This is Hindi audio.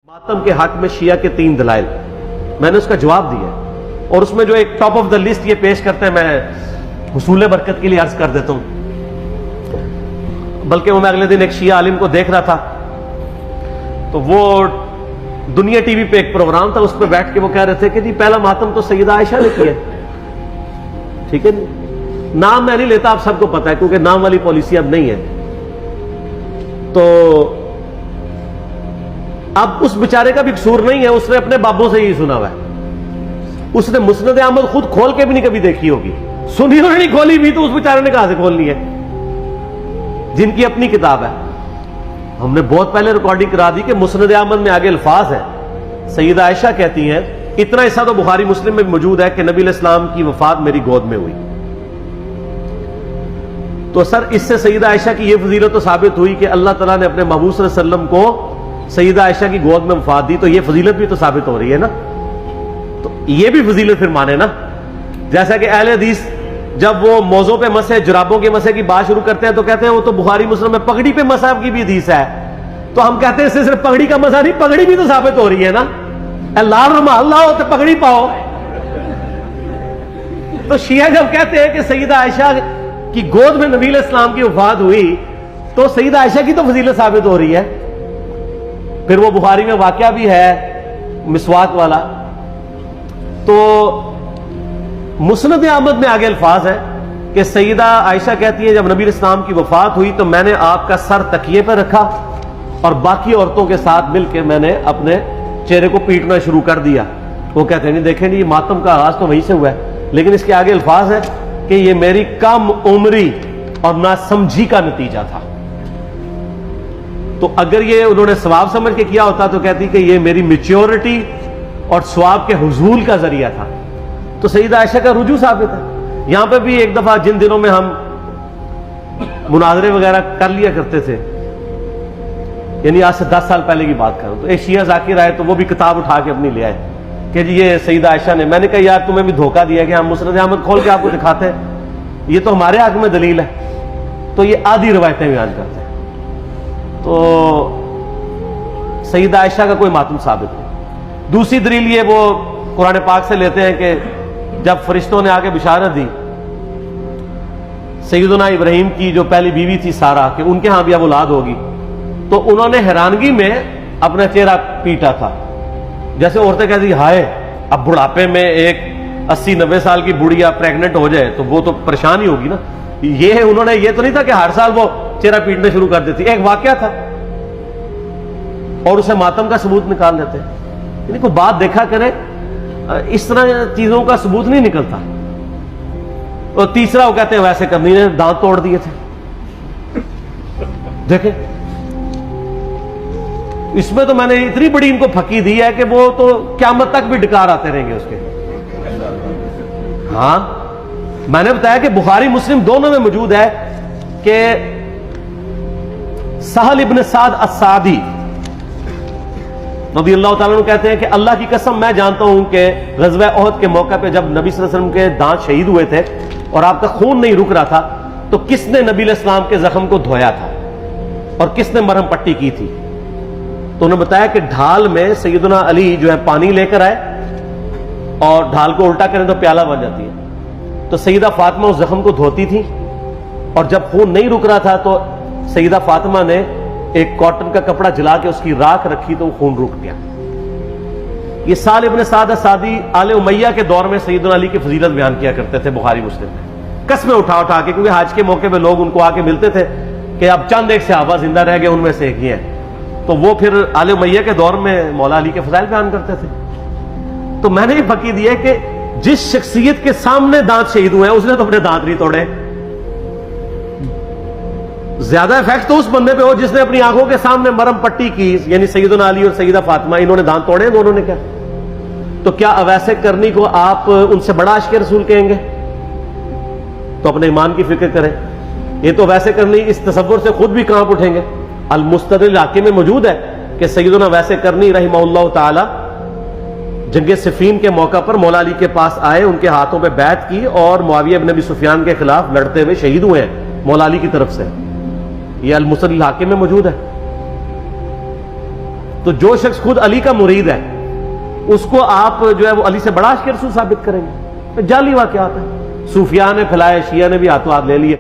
मातम के हक में शिया के 3 दलाइल, मैंने उसका जवाब दिया और उसमें जो एक टॉप ऑफ द लिस्ट ये पेश करते हैं, मैं हुसूल बरकत के लिए अर्ज कर देता हूं। बल्कि वो मैं अगले दिन एक शिया आलिम को देख रहा था, तो वो दुनिया टीवी पे एक प्रोग्राम था, उस पर बैठ के वो कह रहे थे कि जी पहला मातम तो सैयदा आयशा ने किया। ठीक है, नाम मैं नहीं लेता, आप सबको पता है क्योंकि नाम वाली पॉलिसी अब नहीं है। तो अब उस बेचारे का भी कसूर नहीं है, उसने अपने बाबों से ही सुना हुआ है। उसने मुस्नद अहमद खुद खोल के भी नहीं कभी देखी होगी, सुनी और नहीं खोली भी, तो उस बेचारे ने कहां से खोलनी है, जिनकी अपनी किताब है। हमने बहुत पहले रिकॉर्डिंग करा दी कि मुस्नद अहमद में आगे अल्फाज है, सैयदा आयशा कहती हैं, इतना हिस्सा तो बुखारी मुस्लिम में भी मौजूद है कि नबी इस्लाम की वफात मेरी गोद में हुई। तो सर इससे सैयदा आयशा की यह फजीलत तो साबित हुई कि अल्लाह ताला ने अपने महबूब सल्लल्लाहु अलैहि वसल्लम को सैयदा आयशा की गोद में वफात दी, तो यह फजीलत भी तो साबित हो रही है ना। तो यह भी फजीलत फिर माने ना, जैसा कि अहले हदीस जब वो मौजों पे मसे, जुराबों के मसे की बात शुरू करते हैं तो कहते हैं वो तो बुखारी मुस्लिम में पगड़ी पे मसाब की भी हदीस है। तो हम कहते हैं सिर्फ पगड़ी का मसा नहीं, पगड़ी भी तो साबित हो रही है ना, लाल रुमाल लाओ तो पगड़ी पाओ। तो शिया जब कहते हैं कि सैयदा आयशा की गोद में नबी इस्लाम की वफात हुई, तो सैयदा आयशा की तो फजीलत साबित हो रही है। फिर वो बुखारी में वाकया भी है मिसवाक वाला। तो मुस्नद अहमद में आगे अल्फाज है कि सैयदा आयशा कहती है जब नबी इस्लाम की वफात हुई तो मैंने आपका सर तकिए पर रखा और बाकी औरतों के साथ मिलकर मैंने अपने चेहरे को पीटना शुरू कर दिया। वो कहते हैं नहीं देखें नहीं, मातम का आगाज तो वहीं से हुआ है, लेकिन इसके आगे अल्फाज है कि ये मेरी कम उम्री और नासमझी का नतीजा था। तो अगर ये उन्होंने सवाब समझ के किया होता तो कहती कि ये मेरी मैच्योरिटी और सवाब के हुजूल का जरिया था। तो सैयदा आयशा का रुजू साबित है। यहां पे भी एक दफा जिन दिनों में हम मुनाजरे वगैरह कर लिया करते थे, यानी आज से 10 साल पहले की बात करूं, तो एक शिया जाकिर आए तो वो भी किताब उठा के अपनी ले आए कि जी ये सैयदा आयशा ने। मैंने कहा यार तुम्हें भी धोखा दिया कि हम मुस्नद अहमद खोल के आपको दिखाते हैं, ये तो हमारे हक में दलील है। तो ये आधी रवायतें बयान करते हैं। तो सैयदा आयशा का कोई मातम साबित नहीं। दूसरी दलील ये वो कुरान पाक से लेते हैं कि जब फरिश्तों ने आके बिशारत दी सैयदना इब्राहिम की जो पहली बीवी थी सारा, कि उनके यहां भी अब औलाद होगी, तो उन्होंने हैरानगी में अपना चेहरा पीटा था। जैसे औरतें कहती हाय, अब बुढ़ापे में एक 80-90 साल की बुढ़िया प्रेग्नेंट हो जाए तो वो तो परेशान ही होगी ना। ये उन्होंने, ये तो नहीं था कि हर साल वो चेहरा पीटना शुरू कर देती, एक वाकया था और उसे मातम का सबूत निकाल देते। यानी कोई बात देखा करे, इस तरह चीजों का सबूत नहीं निकलता। और तीसरा वो कहते हैं वैसे करनी ने दांत तोड़ दिए थे। देखे इसमें तो मैंने इतनी बड़ी इनको फकी दी है कि वो तो क़यामत तक भी डकार आते रहेंगे उसके। हाँ, मैंने बताया कि बुखारी मुस्लिम दोनों में मौजूद है कि सहल इब्न साद अस्सादी नबी अल्लाह ताला अन्हु कहते हैं कि अल्लाह की कसम मैं जानता हूं कि ग़ज़वा ओहद के मौके पे जब नबी सल्लल्लाहु अलैहि वसल्लम के दांत शहीद हुए थे और आपका खून नहीं रुक रहा था, तो किसने नबी इस्लाम के जख्म को धोया था और किसने मरहम पट्टी की थी। तो उन्होंने बताया कि ढाल में सैयदना अली जो है पानी लेकर आए और ढाल को उल्टा करें तो प्याला बन जाती है। तो सैयदा फातिमा उस जख्म को धोती थी और जब खून नहीं रुक रहा था तो सैयदा फातिमा ने एक कॉटन का कपड़ा जला के उसकी राख रखी तो खून रुक गया। ये साल इब्न साद सादी आले उमैया के दौर में सैयदना अली की फजीलत बयान किया करते थे बुखारी मुस्लिम में, कसमें उठा उठा के, क्योंकि हज के मौके पे लोग उनको आके मिलते थे कि अब चंद एक सहाबा जिंदा रह गए, उनमें से एक ही है। तो वो फिर आले उमैया के दौर में मौला अली के फजाइल बयान करते थे। तो मैंने ये फकी दी है कि जिस शख्सियत के सामने दांत शहीद हुए हैं उसने तो अपने दांत नहीं तोड़े। ज्यादा इफेक्ट तो उस बंदे पे हो जिसने अपनी आंखों के सामने मरहम पट्टी की, यानी सैयदना अली और सैयदा फातिमा, इन्होंने दांत तोड़े दोनों ने क्या। तो क्या अवैसे करनी को आप उनसे बड़ा आशिक़ रसूल कहेंगे? तो अपने ईमान की फिक्र करें। ये तो वैसे करनी इस तसव्वुर से खुद भी कांप उठेंगे। अल मुस्तदरिल हाकिम में मौजूद है कि सैयदना वैसे करनी रहमहुल्लाह ताला जंगे सिफीन के मौका पर मौला अली के पास आए, उनके हाथों पे बैत की और मुआविया इब्न अबी सुफियान के खिलाफ लड़ते हुए शहीद हुए हैं मौला अली की तरफ से। यह अल मुस्तदरिल हाकिम में मौजूद है। तो जो शख्स खुद अली का मुरीद है उसको आप जो है वो अली से बड़ा आशिक रसूल साबित करेंगे? जाली वाकयात है, सूफिया ने फैलाए, शिया ने भी हाथों हाथ ले लिए।